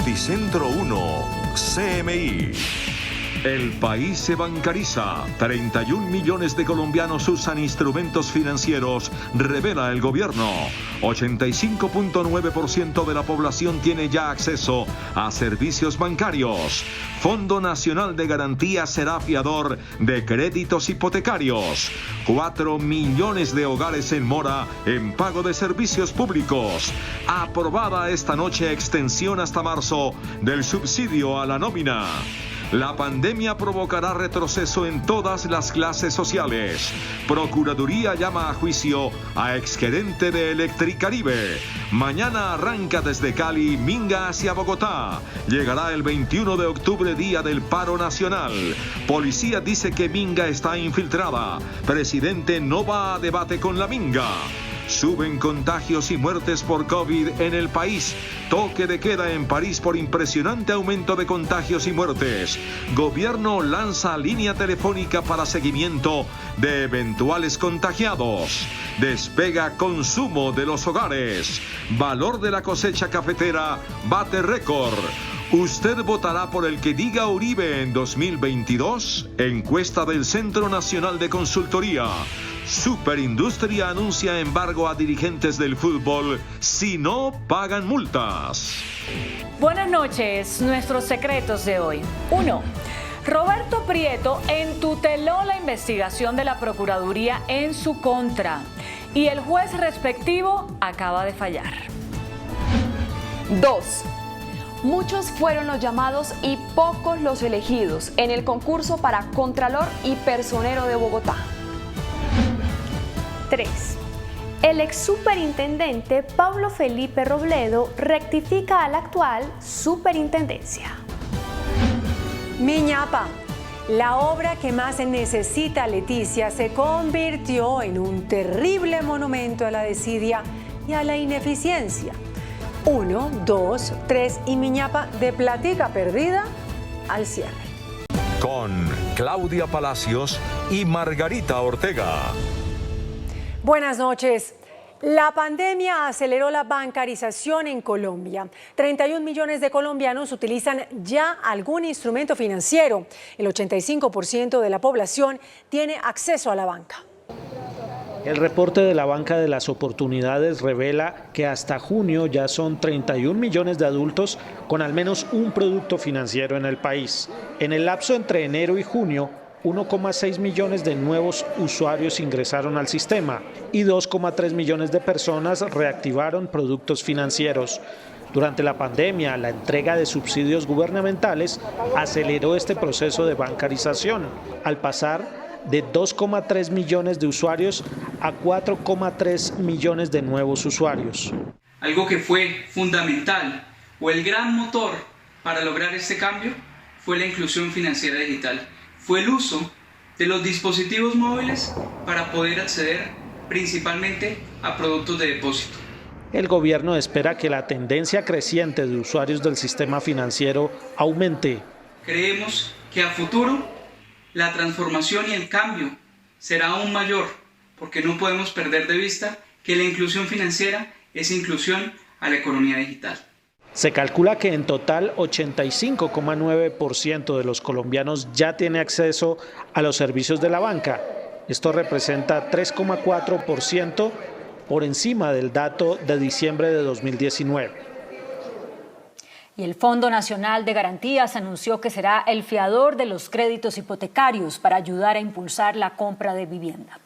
Noticentro 1, CMI. El país se bancariza. 31 millones de colombianos usan instrumentos financieros, revela el gobierno. 85.9% de la población tiene ya acceso a servicios bancarios. Fondo Nacional de Garantía será fiador de créditos hipotecarios. 4 millones de hogares en mora en pago de servicios públicos. Aprobada esta noche extensión hasta marzo del subsidio a la nómina. La pandemia provocará retroceso en todas las clases sociales. Procuraduría llama a juicio a exgerente de Electricaribe. Mañana arranca desde Cali, Minga hacia Bogotá. Llegará el 21 de octubre, día del paro nacional. Policía dice que Minga está infiltrada. Presidente no va a debate con la Minga. Suben contagios y muertes por COVID en el país. Toque de queda en París por impresionante aumento de contagios y muertes. Gobierno lanza línea telefónica para seguimiento de eventuales contagiados. Despega consumo de los hogares. Valor de la cosecha cafetera bate récord. ¿Usted votará por el que diga Uribe en 2022? Encuesta del Centro Nacional de Consultoría. Superindustria anuncia embargo a dirigentes del fútbol si no pagan multas. Buenas noches, nuestros secretos de hoy. 1. Roberto Prieto entuteló la investigación de la Procuraduría en su contra y el juez respectivo acaba de fallar. 2. Muchos fueron los llamados y pocos los elegidos en el concurso para Contralor y Personero de Bogotá. 3. El ex superintendente Pablo Felipe Robledo rectifica a la actual superintendencia. Miñapa, la obra que más necesita Leticia se convirtió en un terrible monumento a la desidia y a la ineficiencia. 1, 2, 3 y Miñapa de platica perdida al cierre. Con Claudia Palacios y Margarita Ortega. Buenas noches. La pandemia aceleró la bancarización en Colombia. 31 millones de colombianos utilizan ya algún instrumento financiero. El 85% de la población tiene acceso a la banca. El reporte de la Banca de las Oportunidades revela que hasta junio ya son 31 millones de adultos con al menos un producto financiero en el país. En el lapso entre enero y junio, 1,6 millones de nuevos usuarios ingresaron al sistema y 2,3 millones de personas reactivaron productos financieros. Durante la pandemia, la entrega de subsidios gubernamentales aceleró este proceso de bancarización, al pasar de 2,3 millones de usuarios a 4,3 millones de nuevos usuarios. Algo que fue fundamental o el gran motor para lograr este cambio fue la inclusión financiera digital. Fue el uso de los dispositivos móviles para poder acceder principalmente a productos de depósito. El gobierno espera que la tendencia creciente de usuarios del sistema financiero aumente. Creemos que a futuro la transformación y el cambio será aún mayor, porque no podemos perder de vista que la inclusión financiera es inclusión a la economía digital. Se calcula que en total 85,9% de los colombianos ya tiene acceso a los servicios de la banca. Esto representa 3,4% por encima del dato de diciembre de 2019. Y el Fondo Nacional de Garantías anunció que será el fiador de los créditos hipotecarios para ayudar a impulsar la compra de vivienda.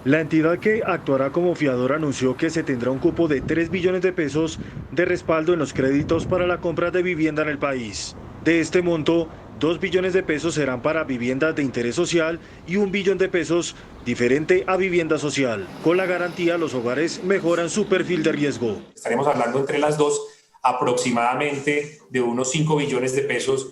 La entidad que actuará como fiador anunció que se tendrá un cupo de 3 billones de pesos de respaldo en los créditos para la compra de vivienda en el país. De este monto, 2 billones de pesos serán para viviendas de interés social y 1 billón de pesos diferente a vivienda social. Con la garantía, los hogares mejoran su perfil de riesgo. Estaremos hablando entre las dos aproximadamente de unos 5 billones de pesos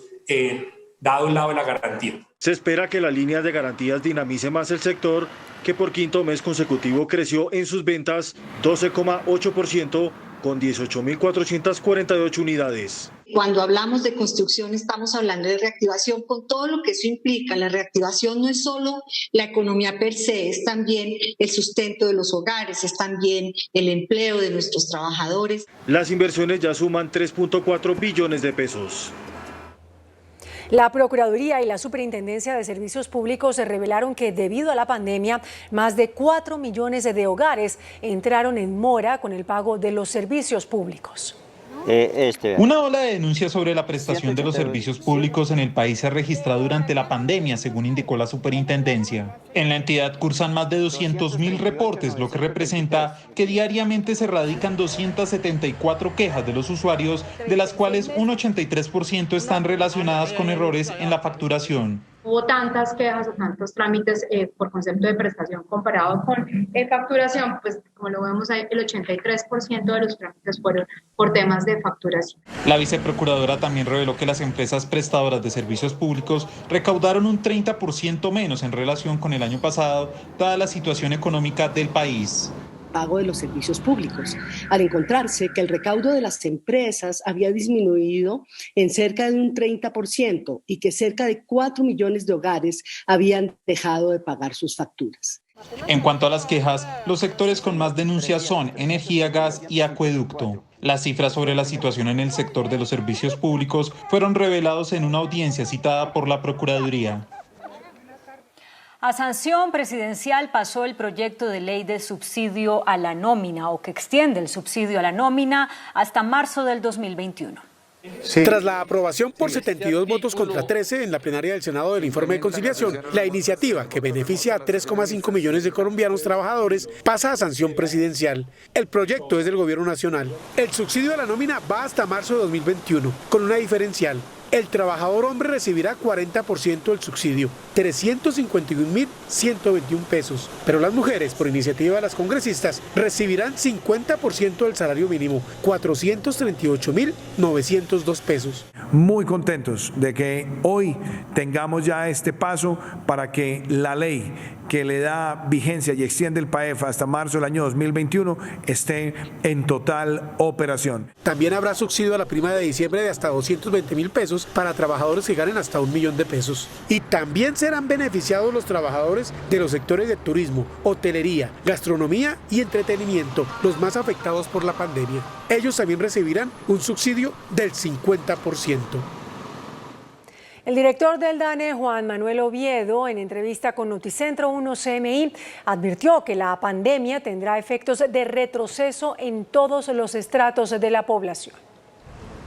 dado el lado de la garantía. Se espera que la línea de garantías dinamice más el sector, que por quinto mes consecutivo creció en sus ventas 12,8%, con 18.448 unidades. Cuando hablamos de construcción estamos hablando de reactivación con todo lo que eso implica. La reactivación no es solo la economía per se, es también el sustento de los hogares, es también el empleo de nuestros trabajadores. Las inversiones ya suman 3.4 billones de pesos. La Procuraduría y la Superintendencia de Servicios Públicos revelaron que debido a la pandemia, más de 4 millones de hogares entraron en mora con el pago de los servicios públicos. Una ola de denuncias sobre la prestación de los servicios públicos en el país se registró durante la pandemia, según indicó la superintendencia. En la entidad cursan más de 200.000 reportes, lo que representa que diariamente se radican 274 quejas de los usuarios, de las cuales un 83% están relacionadas con errores en la facturación. Hubo tantas quejas o tantos trámites por concepto de prestación comparado con facturación, pues como lo vemos ahí, el 83% de los trámites fueron por temas de facturación. La viceprocuradora también reveló que las empresas prestadoras de servicios públicos recaudaron un 30% menos en relación con el año pasado, dada la situación económica del país. Pago de los servicios públicos, al encontrarse que el recaudo de las empresas había disminuido en cerca de un 30% y que cerca de 4 millones de hogares habían dejado de pagar sus facturas. En cuanto a las quejas, los sectores con más denuncias son energía, gas y acueducto. Las cifras sobre la situación en el sector de los servicios públicos fueron revelados en una audiencia citada por la Procuraduría. A sanción presidencial pasó el proyecto de ley de subsidio a la nómina o que extiende el subsidio a la nómina hasta marzo del 2021. Sí. Tras la aprobación por 72 votos contra 13 en la plenaria del Senado del informe de conciliación, la iniciativa, que beneficia a 3,5 millones de colombianos trabajadores, pasa a sanción presidencial. El proyecto es del Gobierno Nacional. El subsidio a la nómina va hasta marzo de 2021, con una diferencial. El trabajador hombre recibirá 40% del subsidio, 351.121 pesos. Pero las mujeres, por iniciativa de las congresistas, recibirán 50% del salario mínimo, 438.902 pesos. Muy contentos de que hoy tengamos ya este paso para que la ley que le da vigencia y extiende el PAEF hasta marzo del año 2021 esté en total operación. También habrá subsidio a la prima de diciembre de hasta 220.000 pesos para trabajadores que ganen hasta 1 millón de pesos. Y también serán beneficiados los trabajadores de los sectores de turismo, hotelería, gastronomía y entretenimiento, los más afectados por la pandemia. Ellos también recibirán un subsidio del 50%. El director del DANE, Juan Manuel Oviedo, en entrevista con Noticentro 1 CMI, advirtió que la pandemia tendrá efectos de retroceso en todos los estratos de la población.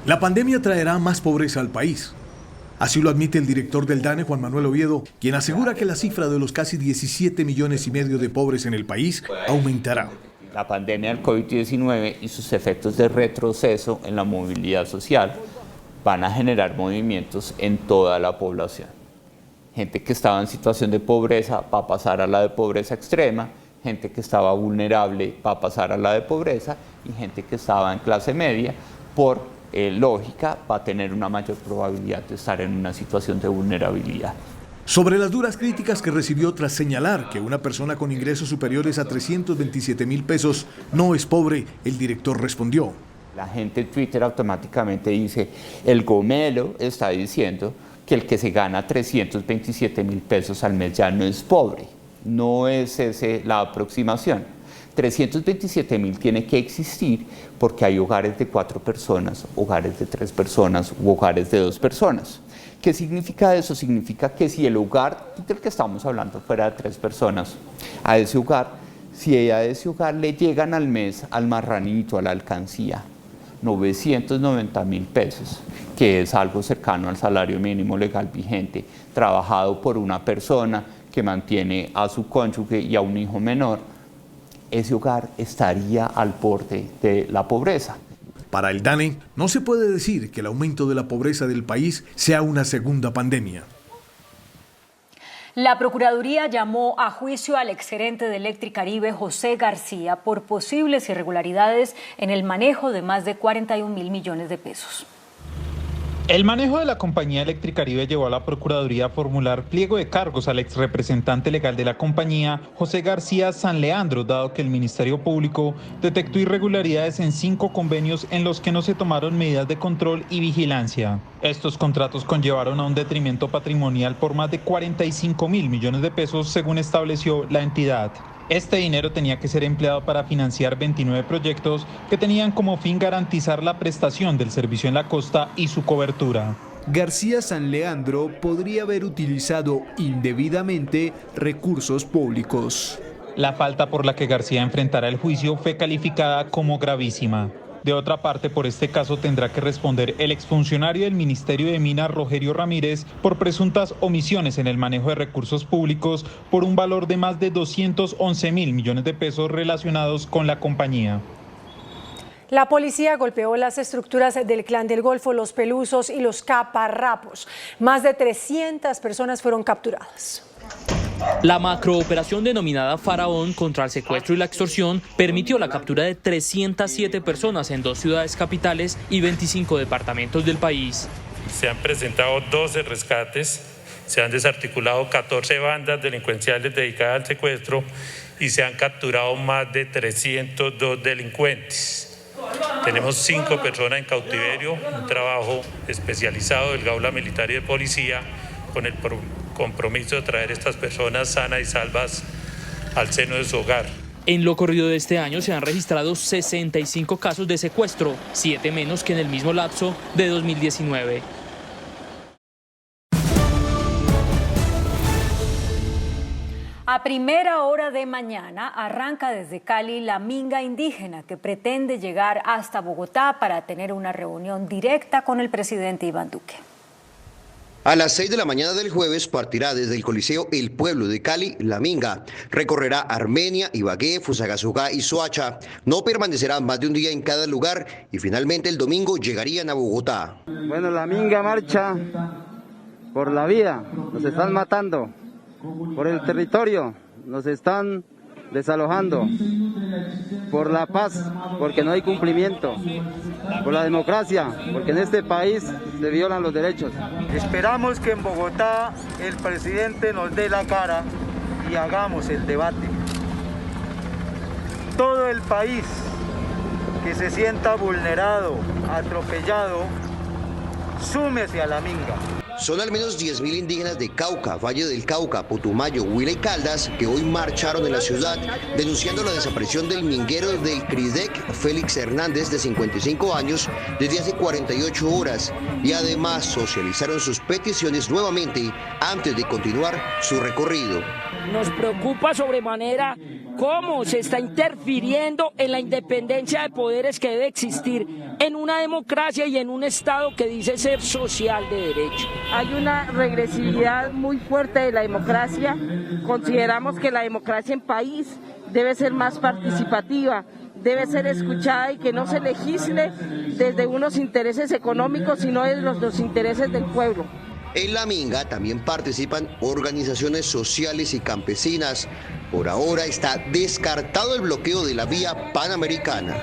La pandemia traerá más pobreza al país. Así lo admite el director del DANE, Juan Manuel Oviedo, quien asegura que la cifra de los casi 17,5 millones de pobres en el país aumentará. La pandemia del COVID-19 y sus efectos de retroceso en la movilidad social van a generar movimientos en toda la población. Gente que estaba en situación de pobreza va a pasar a la de pobreza extrema, gente que estaba vulnerable va a pasar a la de pobreza y gente que estaba en clase media, por lógica, va a tener una mayor probabilidad de estar en una situación de vulnerabilidad. Sobre las duras críticas que recibió tras señalar que una persona con ingresos superiores a 327.000 pesos no es pobre, el director respondió: la gente en Twitter automáticamente dice, el gomelo está diciendo que el que se gana 327.000 pesos al mes ya no es pobre. No es esa la aproximación. 327.000 tiene que existir porque hay hogares de 4 personas, hogares de 3 personas u hogares de 2 personas. ¿Qué significa eso? Significa que si el hogar del que estamos hablando fuera de 3 personas, a ese hogar, si a ese hogar le llegan al mes, al marranito, a la alcancía, 990.000 pesos, que es algo cercano al salario mínimo legal vigente, trabajado por una persona que mantiene a su cónyuge y a un hijo menor, ese hogar estaría al borde de la pobreza. Para el DANE, no se puede decir que el aumento de la pobreza del país sea una segunda pandemia. La Procuraduría llamó a juicio al exgerente de Electricaribe, José García, por posibles irregularidades en el manejo de más de 41.000 millones de pesos. El manejo de la compañía Electricaribe llevó a la Procuraduría a formular pliego de cargos al ex representante legal de la compañía, José García San Leandro, dado que el Ministerio Público detectó irregularidades en 5 convenios en los que no se tomaron medidas de control y vigilancia. Estos contratos conllevaron a un detrimento patrimonial por más de 45.000 millones de pesos, según estableció la entidad. Este dinero tenía que ser empleado para financiar 29 proyectos que tenían como fin garantizar la prestación del servicio en la costa y su cobertura. García San Leandro podría haber utilizado indebidamente recursos públicos. La falta por la que García enfrentará el juicio fue calificada como gravísima. De otra parte, por este caso tendrá que responder el exfuncionario del Ministerio de Minas, Rogerio Ramírez, por presuntas omisiones en el manejo de recursos públicos por un valor de más de 211.000 millones de pesos relacionados con la compañía. La policía golpeó las estructuras del Clan del Golfo, los Pelusos y los Caparrapos. Más de 300 personas fueron capturadas. La macrooperación denominada Faraón contra el secuestro y la extorsión permitió la captura de 307 personas en 2 ciudades capitales y 25 departamentos del país. Se han presentado 12 rescates, se han desarticulado 14 bandas delincuenciales dedicadas al secuestro y se han capturado más de 302 delincuentes. Tenemos 5 personas en cautiverio, un trabajo especializado del Gaula Militar y de Policía con el compromiso de traer a estas personas sanas y salvas al seno de su hogar. En lo corrido de este año se han registrado 65 casos de secuestro, 7 menos que en el mismo lapso de 2019. A primera hora de mañana arranca desde Cali la minga indígena que pretende llegar hasta Bogotá para tener una reunión directa con el presidente Iván Duque. A las 6 de la mañana del jueves partirá desde el Coliseo El Pueblo de Cali la minga. Recorrerá Armenia, Ibagué, Fusagasugá y Soacha. No permanecerá más de un día en cada lugar y finalmente el domingo llegarían a Bogotá. Bueno, la minga marcha por la vida. Nos están matando. Por el territorio. Nos están desalojando. Por la paz, porque no hay cumplimiento. Por la democracia, porque en este país se violan los derechos. Esperamos que en Bogotá el presidente nos dé la cara y hagamos el debate. Todo el país que se sienta vulnerado, atropellado, súmese a la minga. Son al menos 10.000 indígenas de Cauca, Valle del Cauca, Putumayo, Huila y Caldas que hoy marcharon en la ciudad denunciando la desaparición del minguero del CRIDEC, Félix Hernández, de 55 años, desde hace 48 horas y además socializaron sus peticiones nuevamente antes de continuar su recorrido. Nos preocupa sobremanera cómo se está interfiriendo en la independencia de poderes que debe existir en una democracia y en un Estado que dice ser social de derecho. Hay una regresividad muy fuerte de la democracia. Consideramos que la democracia en país debe ser más participativa, debe ser escuchada y que no se legisle desde unos intereses económicos, sino desde los intereses del pueblo. En la minga también participan organizaciones sociales y campesinas. Por ahora está descartado el bloqueo de la vía panamericana.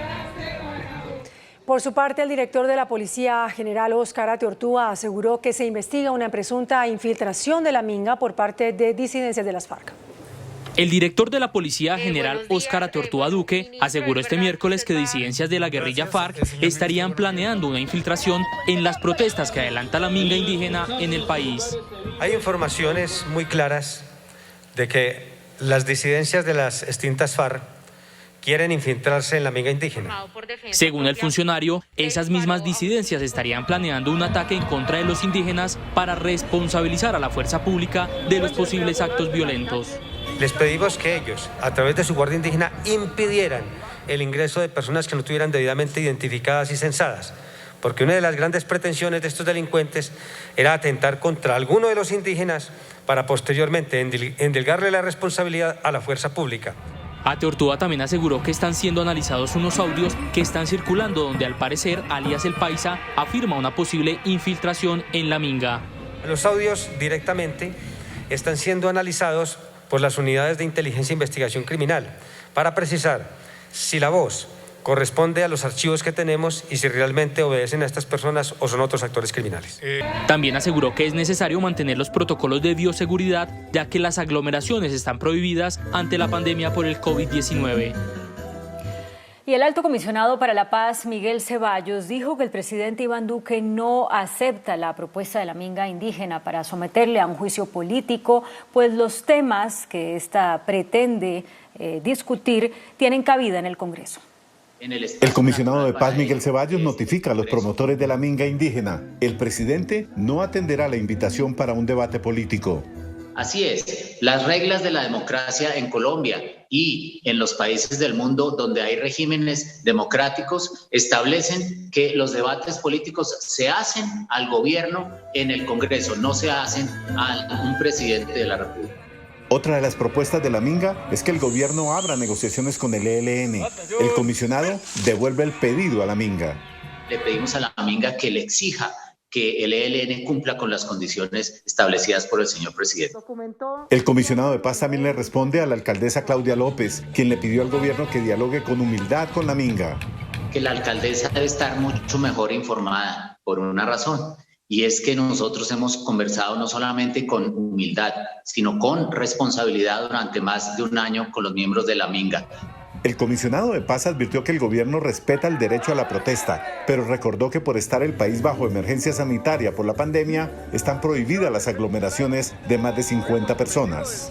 Por su parte, el director de la Policía General, Óscar Ateortúa, aseguró que se investiga una presunta infiltración de la minga por parte de disidencias de las FARC. El director de la Policía General, Óscar Ateortúa Duque, aseguró este miércoles que disidencias de la guerrilla FARC estarían planeando una infiltración en las protestas que adelanta la minga indígena en el país. Hay informaciones muy claras de que las disidencias de las extintas FARC quieren infiltrarse en la minga indígena. Según el funcionario, esas mismas disidencias estarían planeando un ataque en contra de los indígenas para responsabilizar a la fuerza pública de los posibles actos violentos. Les pedimos que ellos, a través de su Guardia Indígena, impidieran el ingreso de personas que no estuvieran debidamente identificadas y censadas, porque una de las grandes pretensiones de estos delincuentes era atentar contra alguno de los indígenas para posteriormente endilgarle la responsabilidad a la fuerza pública. Ateortúa también aseguró que están siendo analizados unos audios que están circulando donde al parecer alias El Paisa afirma una posible infiltración en la minga. Los audios directamente están siendo analizados por las unidades de inteligencia e investigación criminal para precisar si la voz corresponde a los archivos que tenemos y si realmente obedecen a estas personas o son otros actores criminales. También aseguró que es necesario mantener los protocolos de bioseguridad, ya que las aglomeraciones están prohibidas ante la pandemia por el COVID-19. Y el alto comisionado para la paz, Miguel Ceballos, dijo que el presidente Iván Duque no acepta la propuesta de la minga indígena para someterle a un juicio político, pues los temas que ésta pretende discutir tienen cabida en el Congreso. El comisionado de paz Miguel Ceballos notifica a los promotores de la minga indígena: el presidente no atenderá la invitación para un debate político. Así es, las reglas de la democracia en Colombia y en los países del mundo donde hay regímenes democráticos establecen que los debates políticos se hacen al gobierno en el Congreso, no se hacen a un presidente de la República. Otra de las propuestas de la minga es que el gobierno abra negociaciones con el ELN. El comisionado devuelve el pedido a la minga. Le pedimos a la minga que le exija que el ELN cumpla con las condiciones establecidas por el señor presidente. El comisionado de paz también le responde a la alcaldesa Claudia López, quien le pidió al gobierno que dialogue con humildad con la minga. Que la alcaldesa debe estar mucho mejor informada por una razón, y es que nosotros hemos conversado no solamente con humildad, sino con responsabilidad durante más de un año con los miembros de la minga. El comisionado de paz advirtió que el gobierno respeta el derecho a la protesta, pero recordó que por estar el país bajo emergencia sanitaria por la pandemia, están prohibidas las aglomeraciones de más de 50 personas.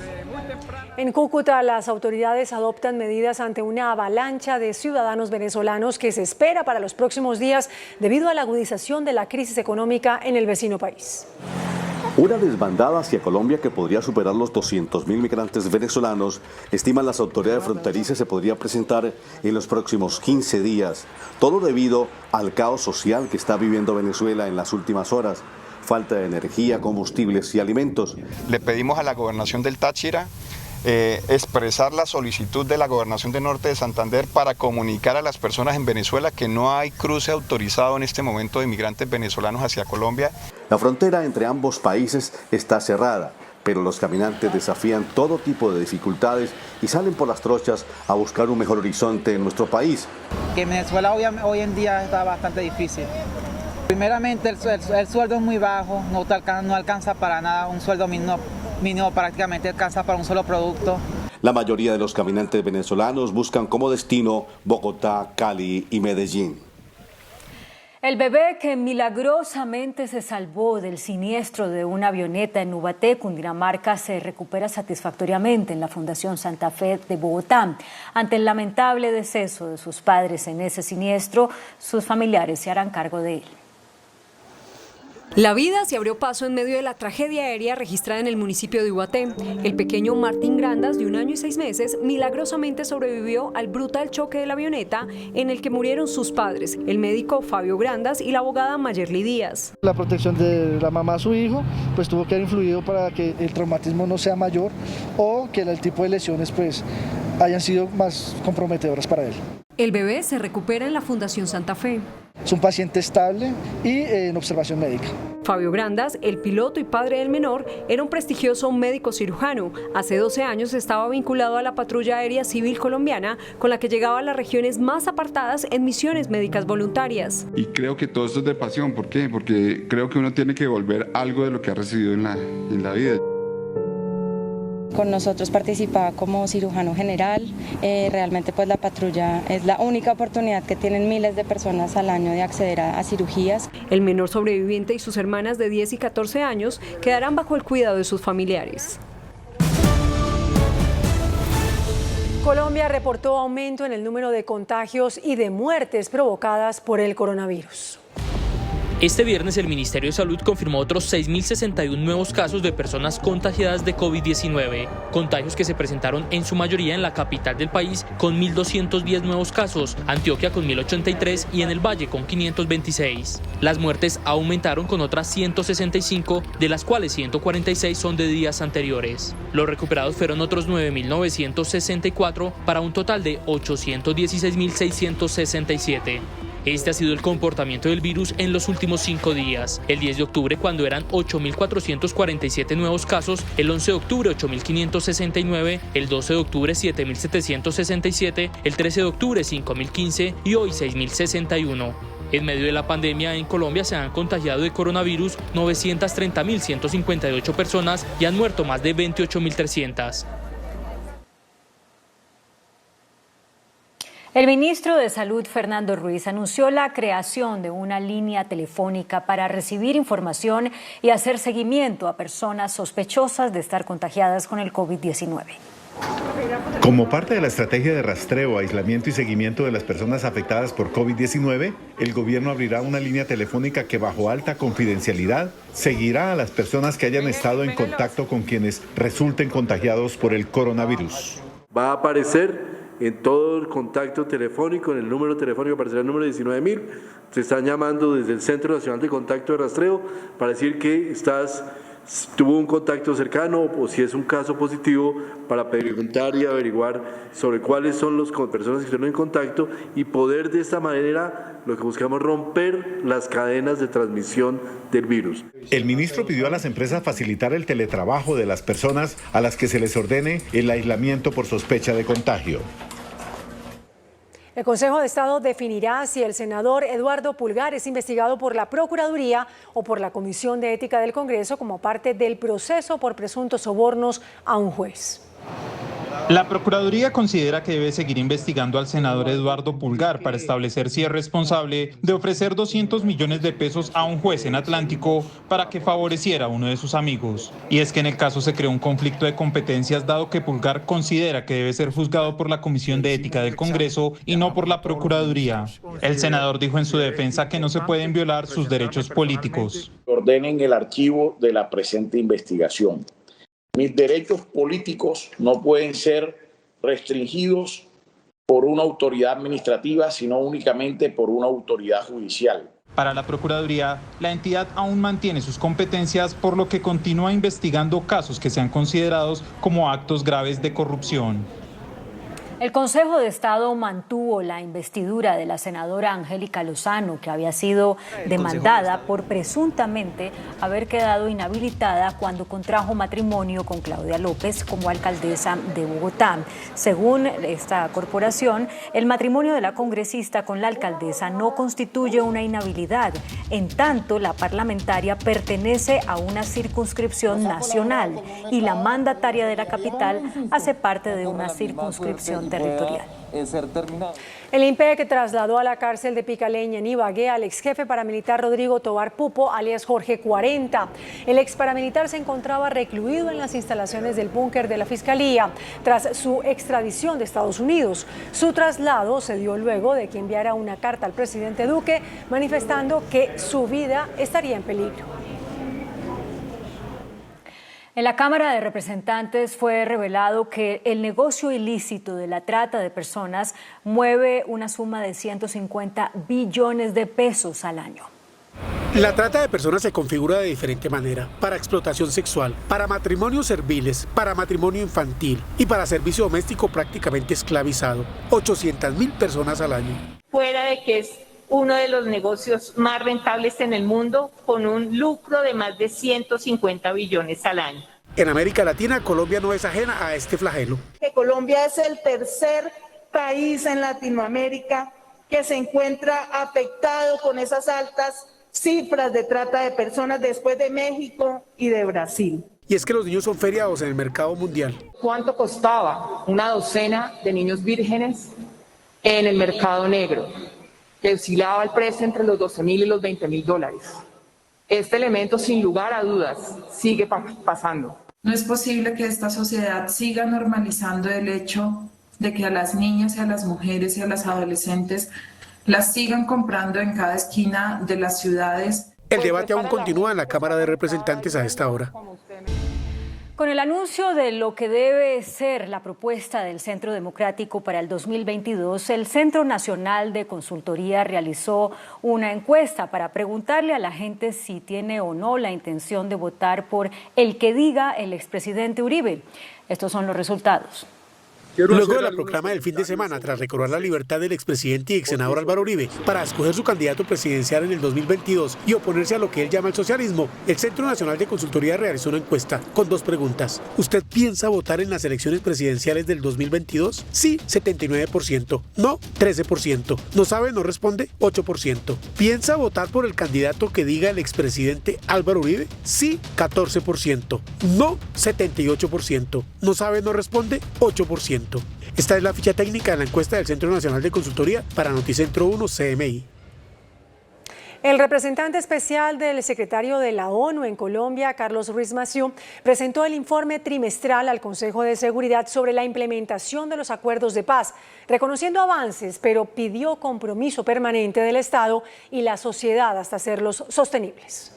En Cúcuta, las autoridades adoptan medidas ante una avalancha de ciudadanos venezolanos que se espera para los próximos días debido a la agudización de la crisis económica en el vecino país. Una desbandada hacia Colombia que podría superar los 200.000 migrantes venezolanos, estiman las autoridades fronterizas, se podría presentar en los próximos 15 días. Todo debido al caos social que está viviendo Venezuela en las últimas horas. Falta de energía, combustibles y alimentos. Le pedimos a la gobernación del Táchira expresar la solicitud de la Gobernación del Norte de Santander para comunicar a las personas en Venezuela que no hay cruce autorizado en este momento de migrantes venezolanos hacia Colombia. La frontera entre ambos países está cerrada, pero los caminantes desafían todo tipo de dificultades y salen por las trochas a buscar un mejor horizonte en nuestro país. Que Venezuela hoy en día está bastante difícil. Primeramente el sueldo es muy bajo, no alcanza para nada, un sueldo mínimo prácticamente alcanza para un solo producto. La mayoría de los caminantes venezolanos buscan como destino Bogotá, Cali y Medellín. El bebé que milagrosamente se salvó del siniestro de una avioneta en Ubaté, Cundinamarca, se recupera satisfactoriamente en la Fundación Santa Fe de Bogotá. Ante el lamentable deceso de sus padres en ese siniestro, sus familiares se harán cargo de él. La vida se abrió paso en medio de la tragedia aérea registrada en el municipio de Ubaté. El pequeño Martín Grandas, de 1 año y 6 meses, milagrosamente sobrevivió al brutal choque de la avioneta en el que murieron sus padres, el médico Fabio Grandas y la abogada Mayerly Díaz. La protección de la mamá a su hijo pues tuvo que haber influido para que el traumatismo no sea mayor o que el tipo de lesiones pues hayan sido más comprometedoras para él. El bebé se recupera en la Fundación Santa Fe. Es un paciente estable y en observación médica. Fabio Grandas, el piloto y padre del menor, era un prestigioso médico cirujano. Hace 12 años estaba vinculado a la Patrulla Aérea Civil Colombiana, con la que llegaba a las regiones más apartadas en misiones médicas voluntarias. Y creo que todo esto es de pasión. ¿Por qué? Porque creo que uno tiene que devolver algo de lo que ha recibido en la vida. Con nosotros participaba como cirujano general, realmente pues la patrulla es la única oportunidad que tienen miles de personas al año de acceder a cirugías. El menor sobreviviente y sus hermanas de 10 y 14 años quedarán bajo el cuidado de sus familiares. Colombia reportó aumento en el número de contagios y de muertes provocadas por el coronavirus. Este viernes el Ministerio de Salud confirmó otros 6.061 nuevos casos de personas contagiadas de COVID-19, contagios que se presentaron en su mayoría en la capital del país con 1.210 nuevos casos, Antioquia con 1.083 y en el Valle con 526. Las muertes aumentaron con otras 165, de las cuales 146 son de días anteriores. Los recuperados fueron otros 9.964 para un total de 816.667. Este ha sido el comportamiento del virus en los últimos 5 días. El 10 de octubre, cuando eran 8.447 nuevos casos, el 11 de octubre 8.569, el 12 de octubre 7.767, el 13 de octubre 5.015 y hoy 6.061. En medio de la pandemia, en Colombia se han contagiado de coronavirus 930.158 personas y han muerto más de 28.300. El ministro de Salud, Fernando Ruiz, anunció la creación de una línea telefónica para recibir información y hacer seguimiento a personas sospechosas de estar contagiadas con el COVID-19. Como parte de la estrategia de rastreo, aislamiento y seguimiento de las personas afectadas por COVID-19, el gobierno abrirá una línea telefónica que, bajo alta confidencialidad, seguirá a las personas que hayan estado en contacto con quienes resulten contagiados por el coronavirus. Va a aparecer en todo el contacto telefónico, en el número telefónico aparecerá el número 19.000. Se están llamando desde el Centro Nacional de Contacto de Rastreo para decir que tuvo un contacto cercano o si es un caso positivo, para preguntar y averiguar sobre cuáles son las personas que estuvieron en contacto y poder de esta manera, lo que buscamos, romper las cadenas de transmisión del virus. El ministro pidió a las empresas facilitar el teletrabajo de las personas a las que se les ordene el aislamiento por sospecha de contagio. El Consejo de Estado definirá si el senador Eduardo Pulgar es investigado por la Procuraduría o por la Comisión de Ética del Congreso como parte del proceso por presuntos sobornos a un juez. La Procuraduría considera que debe seguir investigando al senador Eduardo Pulgar para establecer si es responsable de ofrecer 200 millones de pesos a un juez en Atlántico para que favoreciera a uno de sus amigos. Y es que en el caso se creó un conflicto de competencias dado que Pulgar considera que debe ser juzgado por la Comisión de Ética del Congreso y no por la Procuraduría. El senador dijo en su defensa que no se pueden violar sus derechos políticos. Ordenen el archivo de la presente investigación. Mis derechos políticos no pueden ser restringidos por una autoridad administrativa, sino únicamente por una autoridad judicial. Para la Procuraduría, la entidad aún mantiene sus competencias, por lo que continúa investigando casos que sean considerados como actos graves de corrupción. El Consejo de Estado mantuvo la investidura de la senadora Angélica Lozano, que había sido demandada por presuntamente haber quedado inhabilitada cuando contrajo matrimonio con Claudia López como alcaldesa de Bogotá. Según esta corporación, el matrimonio de la congresista con la alcaldesa no constituye una inhabilidad. En tanto, la parlamentaria pertenece a una circunscripción nacional y la mandataria de la capital hace parte de una circunscripción territorial. El INPEC trasladó a la cárcel de Picaleña en Ibagué al ex jefe paramilitar Rodrigo Tobar Pupo, alias Jorge 40. El ex paramilitar se encontraba recluido en las instalaciones del búnker de la Fiscalía tras su extradición de Estados Unidos. Su traslado se dio luego de que enviara una carta al presidente Duque manifestando que su vida estaría en peligro. En la Cámara de Representantes fue revelado que el negocio ilícito de la trata de personas mueve una suma de 150 billones de pesos al año. La trata de personas se configura de diferente manera: para explotación sexual, para matrimonios serviles, para matrimonio infantil y para servicio doméstico prácticamente esclavizado. 800.000 personas al año. Fuera de que es uno de los negocios más rentables en el mundo, con un lucro de más de 150 billones al año. En América Latina, Colombia no es ajena a este flagelo. Colombia es el tercer país en Latinoamérica que se encuentra afectado con esas altas cifras de trata de personas después de México y de Brasil. Y es que los niños son feriados en el mercado mundial. ¿Cuánto costaba una docena de niños vírgenes en el mercado negro? Que oscilaba el precio entre los $12.000 y los $20.000. Este elemento, sin lugar a dudas, sigue pasando. No es posible que esta sociedad siga normalizando el hecho de que a las niñas y a las mujeres y a las adolescentes las sigan comprando en cada esquina de las ciudades. El debate aún continúa en la Cámara de Representantes a esta hora. Con el anuncio de lo que debe ser la propuesta del Centro Democrático para el 2022, el Centro Nacional de Consultoría realizó una encuesta para preguntarle a la gente si tiene o no la intención de votar por el que diga el expresidente Uribe. Estos son los resultados. Luego de la proclama del fin de semana, tras recobrar la libertad del expresidente y ex senador Álvaro Uribe para escoger su candidato presidencial en el 2022 y oponerse a lo que él llama el socialismo, el Centro Nacional de Consultoría realizó una encuesta con 2 preguntas. ¿Usted piensa votar en las elecciones presidenciales del 2022? Sí, 79%. No, 13%. ¿No sabe? ¿No responde? 8%. ¿Piensa votar por el candidato que diga el expresidente Álvaro Uribe? Sí, 14%. No, 78%. ¿No sabe? ¿No responde? 8%. Esta es la ficha técnica de la encuesta del Centro Nacional de Consultoría para Noticentro 1 CMI. El representante especial del secretario de la ONU en Colombia, Carlos Ruiz Massieu, presentó el informe trimestral al Consejo de Seguridad sobre la implementación de los acuerdos de paz, reconociendo avances, pero pidió compromiso permanente del Estado y la sociedad hasta hacerlos sostenibles.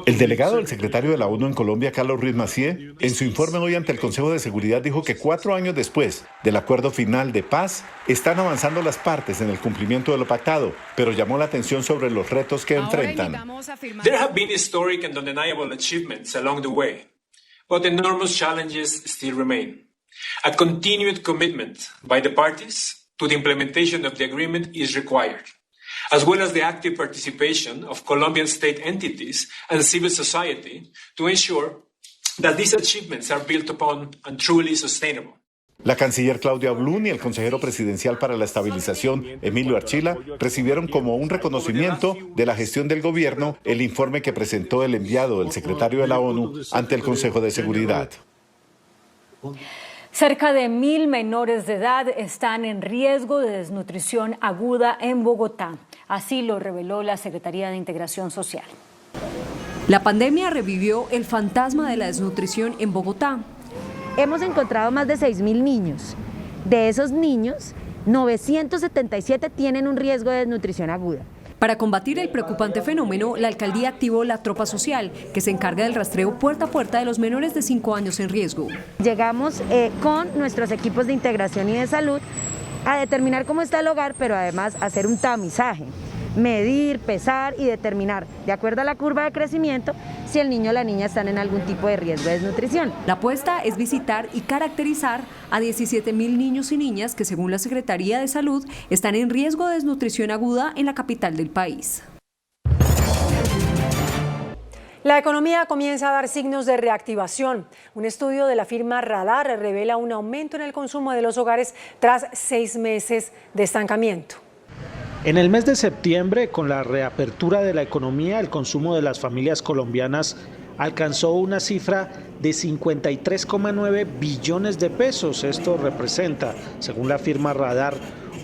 El delegado del secretario de la ONU en Colombia, Carlos Ruiz Massieu, en su informe hoy ante el Consejo de Seguridad dijo que 4 años después del acuerdo final de paz, están avanzando las partes en el cumplimiento de lo pactado, pero llamó la atención sobre los retos que enfrentan. There have been historic and undeniable achievements along the way, but enormous challenges still remain. A continued commitment by the parties to the implementation of the agreement is required, as well as the active participation of Colombian state entities and civil society to ensure that these achievements are built upon and truly sustainable. La canciller Claudia Blum y el consejero presidencial para la estabilización, Emilio Archila, recibieron como un reconocimiento de la gestión del gobierno el informe que presentó el enviado del secretario de la ONU ante el Consejo de Seguridad. Cerca de 1.000 menores de edad están en riesgo de desnutrición aguda en Bogotá. Así lo reveló la Secretaría de Integración Social. La pandemia revivió el fantasma de la desnutrición en Bogotá. Hemos encontrado más de 6.000 niños. De esos niños, 977 tienen un riesgo de desnutrición aguda. Para combatir el preocupante fenómeno, la alcaldía activó la tropa social, que se encarga del rastreo puerta a puerta de los menores de 5 años en riesgo. Llegamos con nuestros equipos de integración y de salud a determinar cómo está el hogar, pero además hacer un tamizaje, medir, pesar y determinar, de acuerdo a la curva de crecimiento, si el niño o la niña están en algún tipo de riesgo de desnutrición. La apuesta es visitar y caracterizar a 17.000 niños y niñas que, según la Secretaría de Salud, están en riesgo de desnutrición aguda en la capital del país. La economía comienza a dar signos de reactivación. Un estudio de la firma Radar revela un aumento en el consumo de los hogares tras 6 meses de estancamiento. En el mes de septiembre, con la reapertura de la economía, el consumo de las familias colombianas alcanzó una cifra de 53,9 billones de pesos. Esto representa, según la firma Radar,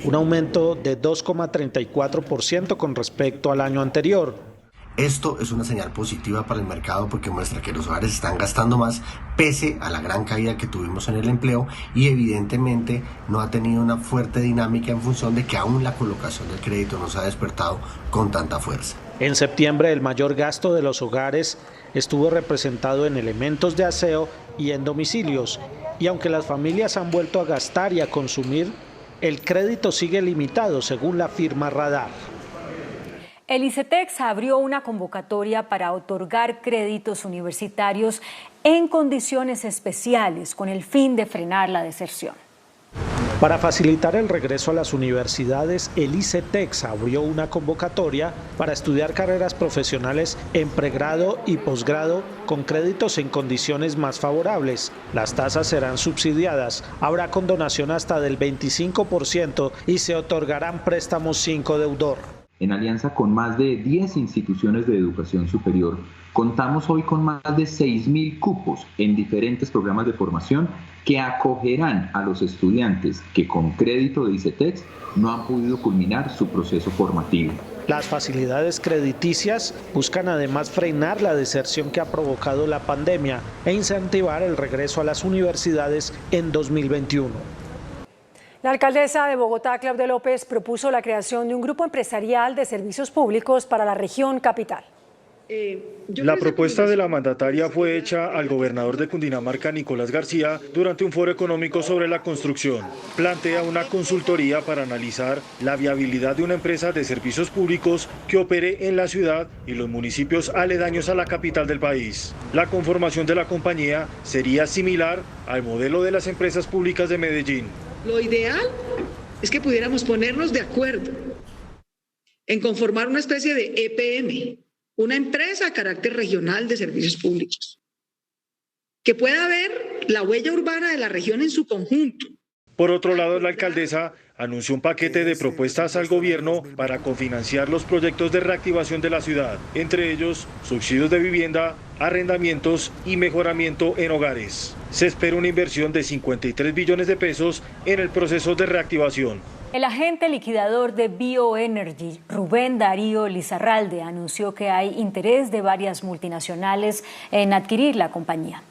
un aumento de 2,34% con respecto al año anterior. Esto es una señal positiva para el mercado porque muestra que los hogares están gastando más pese a la gran caída que tuvimos en el empleo y evidentemente no ha tenido una fuerte dinámica en función de que aún la colocación del crédito no se ha despertado con tanta fuerza. En septiembre el mayor gasto de los hogares estuvo representado en elementos de aseo y en domicilios, y aunque las familias han vuelto a gastar y a consumir, el crédito sigue limitado según la firma Radar. El ICETEX abrió una convocatoria para otorgar créditos universitarios en condiciones especiales con el fin de frenar la deserción. Para facilitar el regreso a las universidades, el ICETEX abrió una convocatoria para estudiar carreras profesionales en pregrado y posgrado con créditos en condiciones más favorables. Las tasas serán subsidiadas, habrá condonación hasta del 25% y se otorgarán préstamos sin codeudor. En alianza con más de 10 instituciones de educación superior, contamos hoy con más de 6.000 cupos en diferentes programas de formación que acogerán a los estudiantes que con crédito de ICETEX no han podido culminar su proceso formativo. Las facilidades crediticias buscan además frenar la deserción que ha provocado la pandemia e incentivar el regreso a las universidades en 2021. La alcaldesa de Bogotá, Claudia López, propuso la creación de un grupo empresarial de servicios públicos para la región capital. La propuesta de la mandataria fue hecha al gobernador de Cundinamarca, Nicolás García, durante un foro económico sobre la construcción. Plantea una consultoría para analizar la viabilidad de una empresa de servicios públicos que opere en la ciudad y los municipios aledaños a la capital del país. La conformación de la compañía sería similar al modelo de las empresas públicas de Medellín. Lo ideal es que pudiéramos ponernos de acuerdo en conformar una especie de EPM, una empresa a carácter regional de servicios públicos, que pueda ver la huella urbana de la región en su conjunto. Por otro lado, la alcaldesa anunció un paquete de propuestas al gobierno para cofinanciar los proyectos de reactivación de la ciudad, entre ellos subsidios de vivienda, arrendamientos y mejoramiento en hogares. Se espera una inversión de 53 billones de pesos en el proceso de reactivación. El agente liquidador de Bioenergy, Rubén Darío Lizarralde, anunció que hay interés de varias multinacionales en adquirir la compañía.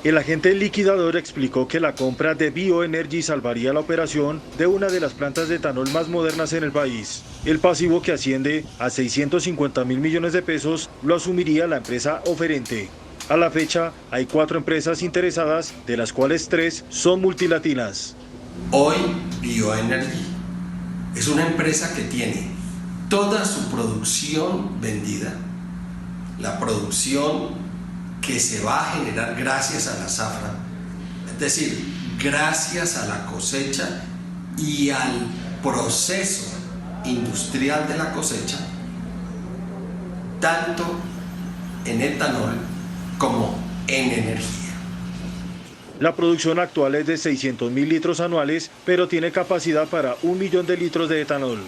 El agente liquidador explicó que la compra de Bioenergy salvaría la operación de una de las plantas de etanol más modernas en el país. El pasivo, que asciende a 650.000 millones de pesos, lo asumiría la empresa oferente. A la fecha, hay 4 empresas interesadas, de las cuales 3 son multilatinas. Hoy, Bioenergy es una empresa que tiene toda su producción vendida, la producción que se va a generar gracias a la zafra, es decir, gracias a la cosecha y al proceso industrial de la cosecha, tanto en etanol como en energía. La producción actual es de 600.000 litros anuales, pero tiene capacidad para 1 millón de litros de etanol.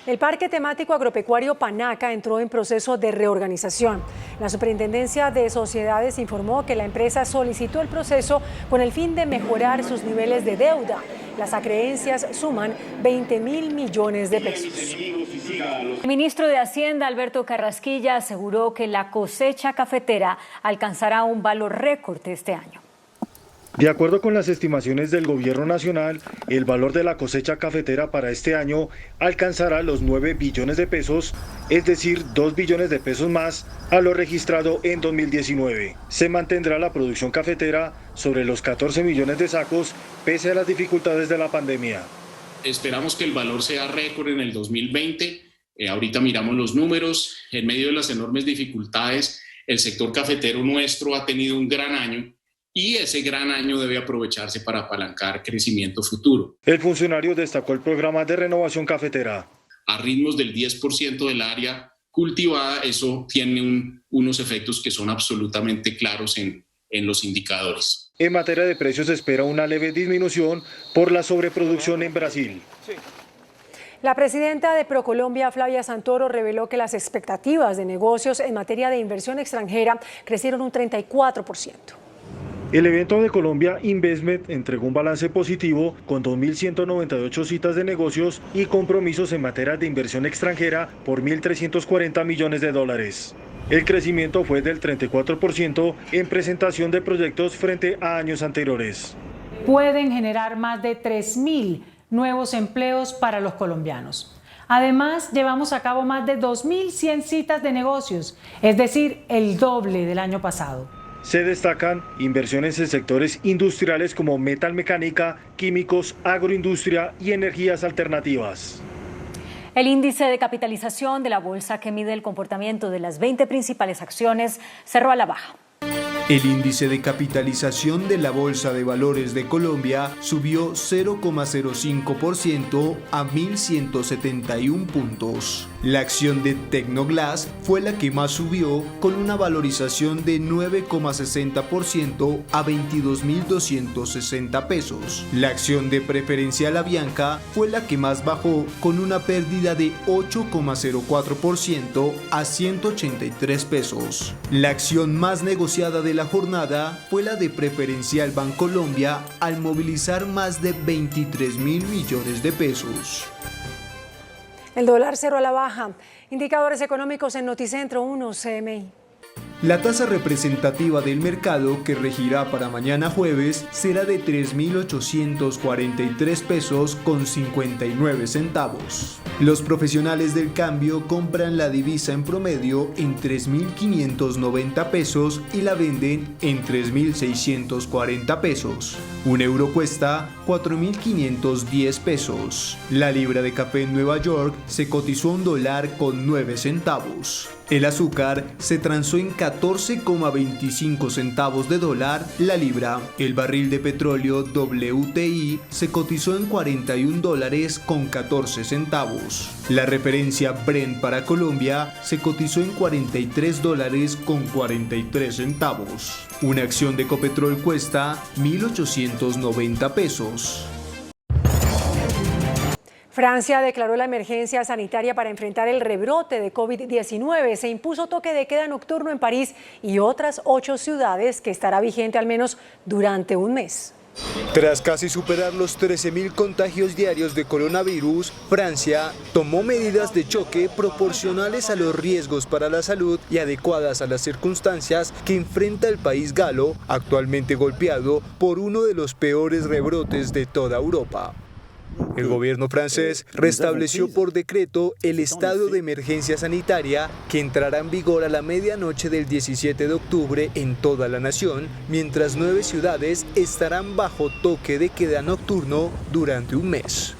El Parque Temático Agropecuario Panaca entró en proceso de reorganización. La Superintendencia de Sociedades informó que la empresa solicitó el proceso con el fin de mejorar sus niveles de deuda. Las acreencias suman 20.000 millones de pesos. El ministro de Hacienda, Alberto Carrasquilla, aseguró que la cosecha cafetera alcanzará un valor récord este año. De acuerdo con las estimaciones del Gobierno Nacional, el valor de la cosecha cafetera para este año alcanzará los 9 billones de pesos, es decir, 2 billones de pesos más a lo registrado en 2019. Se mantendrá la producción cafetera sobre los 14 millones de sacos, pese a las dificultades de la pandemia. Esperamos que el valor sea récord en el 2020. Ahorita miramos los números. En medio de las enormes dificultades, el sector cafetero nuestro ha tenido un gran año. Y ese gran año debe aprovecharse para apalancar crecimiento futuro. El funcionario destacó el programa de renovación cafetera. A ritmos del 10% del área cultivada, eso tiene unos efectos que son absolutamente claros en los indicadores. En materia de precios se espera una leve disminución por la sobreproducción en Brasil. La presidenta de ProColombia, Flavia Santoro, reveló que las expectativas de negocios en materia de inversión extranjera crecieron un 34%. El evento de Colombia Investment entregó un balance positivo con 2.198 citas de negocios y compromisos en materia de inversión extranjera por 1.340 millones de dólares. El crecimiento fue del 34% en presentación de proyectos frente a años anteriores. Pueden generar más de 3.000 nuevos empleos para los colombianos. Además, llevamos a cabo más de 2.100 citas de negocios, es decir, el doble del año pasado. Se destacan inversiones en sectores industriales como metalmecánica, químicos, agroindustria y energías alternativas. El índice de capitalización de la bolsa, que mide el comportamiento de las 20 principales acciones, cerró a la baja. El índice de capitalización de la Bolsa de Valores de Colombia subió 0,05% a 1.171 puntos. La acción de Tecnoglass fue la que más subió, con una valorización de 9,60% a 22.260 pesos. La acción de Preferencial Avianca fue la que más bajó, con una pérdida de 8,04% a 183 pesos. La acción más negociada de la jornada fue la de Preferencial Bancolombia, al movilizar más de 23.000 millones de pesos. El dólar cerró a la baja. Indicadores económicos en Noticentro 1 CMI. La tasa representativa del mercado, que regirá para mañana jueves, será de 3.843 pesos con 59 centavos. Los profesionales del cambio compran la divisa en promedio en 3.590 pesos y la venden en 3.640 pesos. Un euro cuesta 4.510 pesos. La libra de café en Nueva York se cotizó $1 con 9 centavos. El azúcar se transó en 14,25 centavos de dólar la libra. El barril de petróleo WTI se cotizó en $41.14 centavos. La referencia Brent para Colombia se cotizó en $43.43 centavos. Una acción de Ecopetrol cuesta 1.890 pesos. Francia declaró la emergencia sanitaria para enfrentar el rebrote de COVID-19. Se impuso toque de queda nocturno en París y otras 8 ciudades que estará vigente al menos durante un mes. Tras casi superar los 13.000 contagios diarios de coronavirus, Francia tomó medidas de choque proporcionales a los riesgos para la salud y adecuadas a las circunstancias que enfrenta el país galo, actualmente golpeado por uno de los peores rebrotes de toda Europa. El gobierno francés restableció por decreto el estado de emergencia sanitaria que entrará en vigor a la medianoche del 17 de octubre en toda la nación, mientras 9 ciudades estarán bajo toque de queda nocturno durante un mes.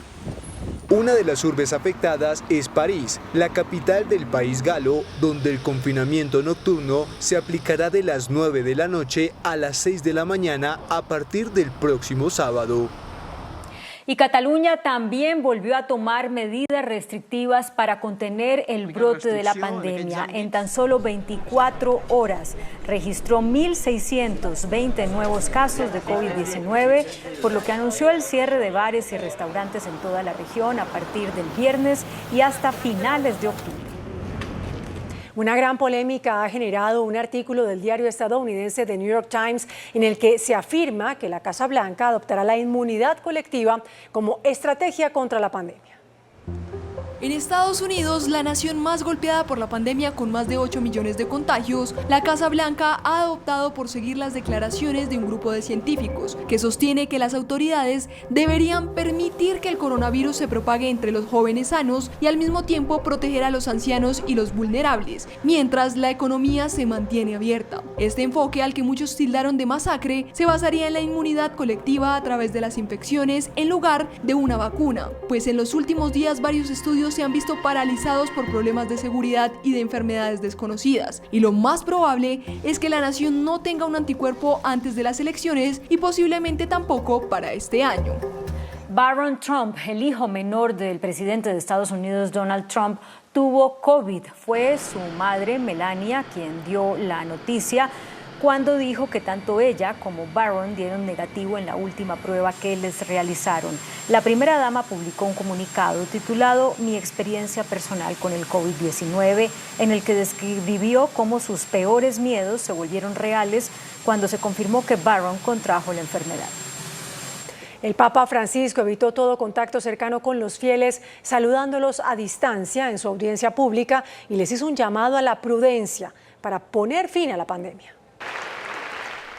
Una de las urbes afectadas es París, la capital del país galo, donde el confinamiento nocturno se aplicará de las 9 de la noche a las 6 de la mañana a partir del próximo sábado. Y Cataluña también volvió a tomar medidas restrictivas para contener el brote de la pandemia. En tan solo 24 horas registró 1.620 nuevos casos de COVID-19, por lo que anunció el cierre de bares y restaurantes en toda la región a partir del viernes y hasta finales de octubre. Una gran polémica ha generado un artículo del diario estadounidense The New York Times en el que se afirma que la Casa Blanca adoptará la inmunidad colectiva como estrategia contra la pandemia. En Estados Unidos, la nación más golpeada por la pandemia con más de 8 millones de contagios, la Casa Blanca ha adoptado por seguir las declaraciones de un grupo de científicos que sostiene que las autoridades deberían permitir que el coronavirus se propague entre los jóvenes sanos y al mismo tiempo proteger a los ancianos y los vulnerables, mientras la economía se mantiene abierta. Este enfoque, al que muchos tildaron de masacre, se basaría en la inmunidad colectiva a través de las infecciones en lugar de una vacuna, pues en los últimos días varios estudios se han visto paralizados por problemas de seguridad y de enfermedades desconocidas, y lo más probable es que la nación no tenga un anticuerpo antes de las elecciones y posiblemente tampoco para este año. Barron Trump, el hijo menor del presidente de Estados Unidos, Donald Trump, tuvo COVID. Fue su madre, Melania, quien dio la noticia cuando dijo que tanto ella como Barron dieron negativo en la última prueba que les realizaron. La primera dama publicó un comunicado titulado Mi experiencia personal con el COVID-19, en el que describió cómo sus peores miedos se volvieron reales cuando se confirmó que Barron contrajo la enfermedad. El Papa Francisco evitó todo contacto cercano con los fieles, saludándolos a distancia en su audiencia pública, y les hizo un llamado a la prudencia para poner fin a la pandemia.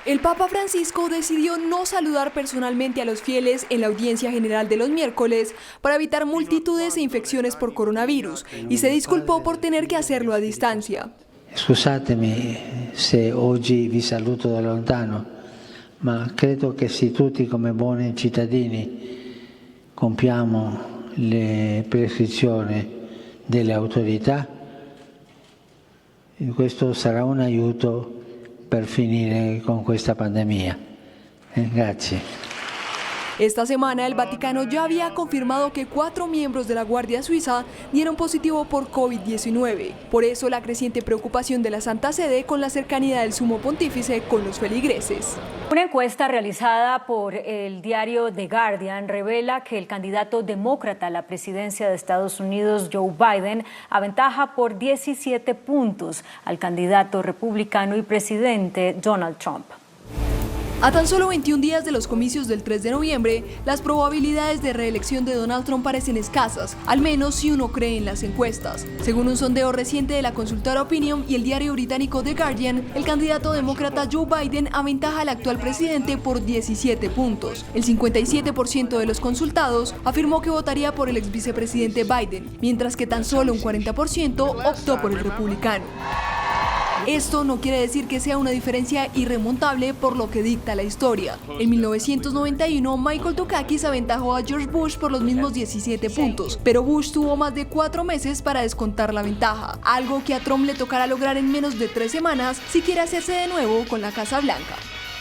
El Papa Francisco decidió no saludar personalmente a los fieles en la audiencia general de los miércoles para evitar multitudes e infecciones por coronavirus, y se disculpó por tener que hacerlo a distancia. Scusatemi se oggi vi saluto da lontano, ma credo che se tutti come buoni cittadini compiamo le prescrizioni delle autorità, questo sarà un aiuto per finire con questa pandemia. Grazie. Esta semana el Vaticano ya había confirmado que 4 miembros de la Guardia Suiza dieron positivo por COVID-19. Por eso la creciente preocupación de la Santa Sede con la cercanía del Sumo Pontífice con los feligreses. Una encuesta realizada por el diario The Guardian revela que el candidato demócrata a la presidencia de Estados Unidos, Joe Biden, aventaja por 17 puntos al candidato republicano y presidente Donald Trump. A tan solo 21 días de los comicios del 3 de noviembre, las probabilidades de reelección de Donald Trump parecen escasas, al menos si uno cree en las encuestas. Según un sondeo reciente de la consultora Opinion y el diario británico The Guardian, el candidato demócrata Joe Biden aventaja al actual presidente por 17 puntos. El 57% de los consultados afirmó que votaría por el ex vicepresidente Biden, mientras que tan solo un 40% optó por el republicano. Esto no quiere decir que sea una diferencia irremontable por lo que dicta la historia. En 1991, Michael Dukakis aventajó a George Bush por los mismos 17 puntos, pero Bush tuvo más de 4 meses para descontar la ventaja, algo que a Trump le tocará lograr en menos de 3 semanas si quiere hacerse de nuevo con la Casa Blanca.